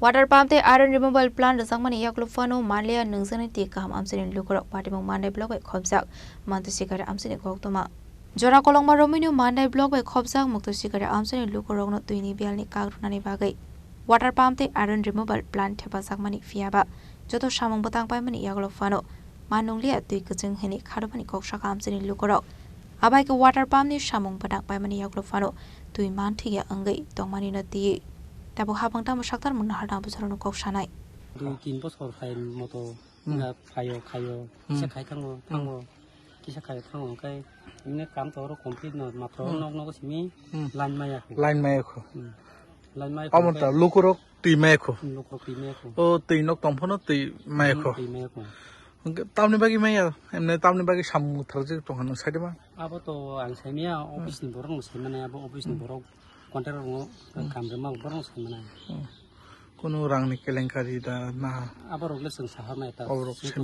Water pump te iron removal plant sangmani yaklufano manlia nungsani ti kam amsini lukorok patimong mandai block by khobjak mantu sikare amsini koktoma jora kolongma rominu mandai block by khobjak muktu sikare amsini lukorok no tuini bialni kagrunani bagai water pump te iron removal plant theba sangmani fiaba joto samong batang paimani yaklufano manunglia tui kujeng heni kharubani koksaka amsini lukorok abai ke water pump ni samong batang paimani yaklufano tui manthi ya angai tongmani na ti Tapi habang tamu saktar muna hal dalam besar nukau sanai. Du kin bos hor kain moto nggak kayo kisah kai tango kisah kai tango kai ini kam toro komplit no matro nok simi line maya ko. Amun ta lukurok ti maya ko. Oh ti nok tompono ti maya ko. Tahun ni bagi maya, emne tahun ni bagi samu terjadi tuhan saya dema. Apa to ang semia office ni borong semana apa office ni borong konter ngo kamera mau borong semana. Kono orang ni kelengkari dah nah. Apa rogles seng sahar na eta.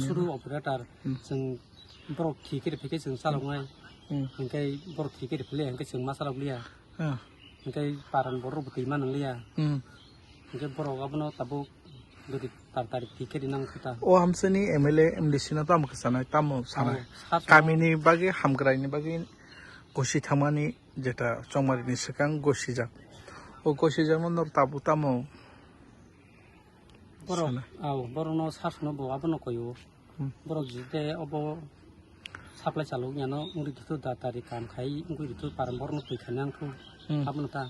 Suru operator seng borok kikir pikir seng salong ngai. Engkai borok kikir pilih engkai seng masalah belia. Engkai paran borok betul mana belia. Engkai borok apa no tabu dari tar kikir inang kita. Oh hamse ni MLA MDC na tamu kesana tamu sana. Kami ni bagi hamgerai ni bagi gosi thamani jeta chongmari ni sekang gosi jak. O gosi jak monor tabu tamu. Borok no sars no bo apa no koyo. Borok jite obo supply chalu nya no nguri itu datari kam khai nguri itu param borok no pikhanang tu. Apa no ta.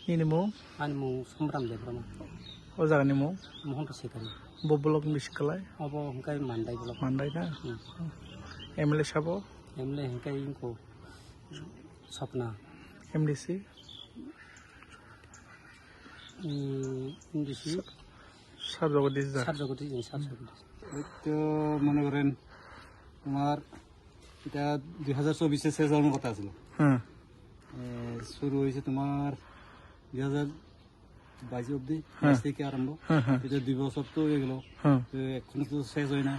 Ini mo? Ani mo sumram de brama. O jaga ni mo? Mohon sekali. Bo blok ni sekalai? Obo hengkai mandai blok. Mandai na. MLA sabo? MLA hengkai ingko Sapna. MDC? MDC Sarjogodish da. Sarjogodish. তো মনে করেন তোমার এটা 2024 শেষ হওয়ার কথা ছিল শুরু হয়েছে তোমার 2022 অবধি থেকে আরম্ভ এটা 2 বছর তো হয়ে গেল এখনো তো শেষ হয় না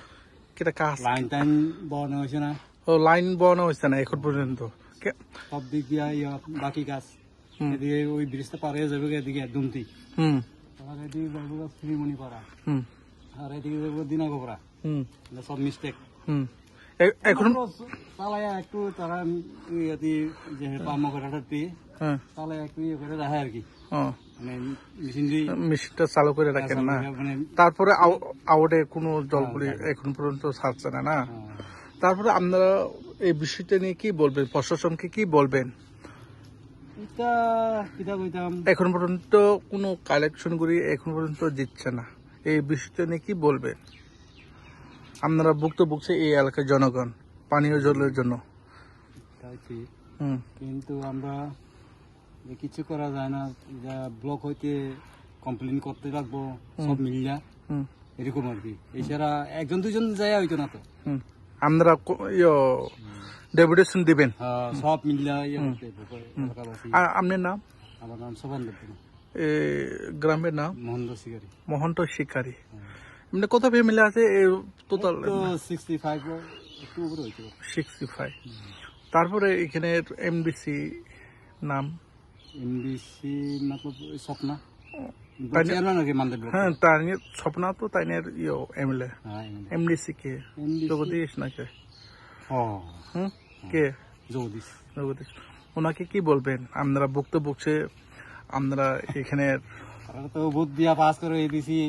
কিটা কাজ লাইন টাইন বানানো হয়েছে না ও লাইন বানানো হয়েছে না এখন পর্যন্ত সব দিক দিয়ে বাকি কাজ এদিকে ওই ব্রিজটা পার হয়ে যাবে এদিকে দুমতি আর এদিকে যাবো শ্রীমণি পাড়া আর এদিকে যাবো দিনাগোপড়া সব মিস্টেক এখন চালায় একটু তারা যে পাম্মা করাটা দিয়ে চালায় একটু ইয়ে করে রাখে আর কি মানে মেশিনটা চালু করে রাখেন না তারপরে আউটে কোনো জলগুলি এখন পর্যন্ত ছাড়ছে না তারপরে আপনারা এই বিষয়টা নিয়ে কি বলবেন প্রশাসনকে কি বলবেন এখন পর্যন্ত কোনো কালেকশন করি এখন পর্যন্ত দিচ্ছে না এই বিষয়টা নিয়ে কি বলবেন আপনারা ভুক্তভোগী এই এলাকার জনগণ পানীয় জলের জন্য কিন্তু আমরা কিছু করা যায় না যা ব্লক হইতে কমপ্লেন করতে লাগবো সব মিলিয়া এরকম আর কি এছাড়া একজন দুজন যায় হইতো না তো আপনারা ডেপুটেশন দিবেন সব মিলিয়া আর আপনার নাম আমার নাম সোপান দেব গ্রামের নাম মহন্ত শিকারী এমনি কত ফ্যামিলি আছে টোটাল 65 তারপরে এখানে এমডিসি নাম স্বপ্না হ্যাঁ তার স্বপ্না তো তাই এমএলএ এমডিসি কে জগদীশ নাকি কে জগদীশ ওনাকে কি বলবেন আপনারা ভুক্তভোগী আপনারা এখানে তো ভোট দিয়া পাস করে দিছি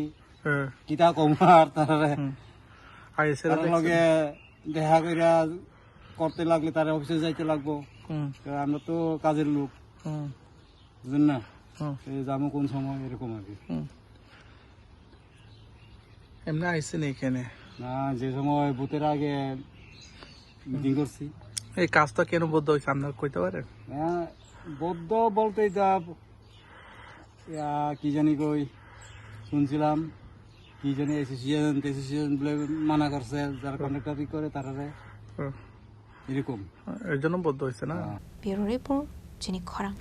কিতা কমার তারা লগে দেখা কইরা করতে লাগলে তার অফিসে যাইতে লাগবো আমরা তো কাজের লোক বুঝলেন না যাবো কোন সময় এরকম আর কি এমনি আইসেন এখানে না যে সময় ভোটের আগে মিটিং করছি এই কাজটা কেন বদ্ধ হয়েছে আপনারা কইতে পারেন বদ্ধ বলতে যা কি জানি কই শুনছিলাম কি জানি এসোসিয়েশন বলে মানা করছে যারা কন্ট্রাক্টরি করে তারা এরকম এর জন্য বদ্ধ হয়েছে না ব্যুরো রিপোর্ট চিনি খরাং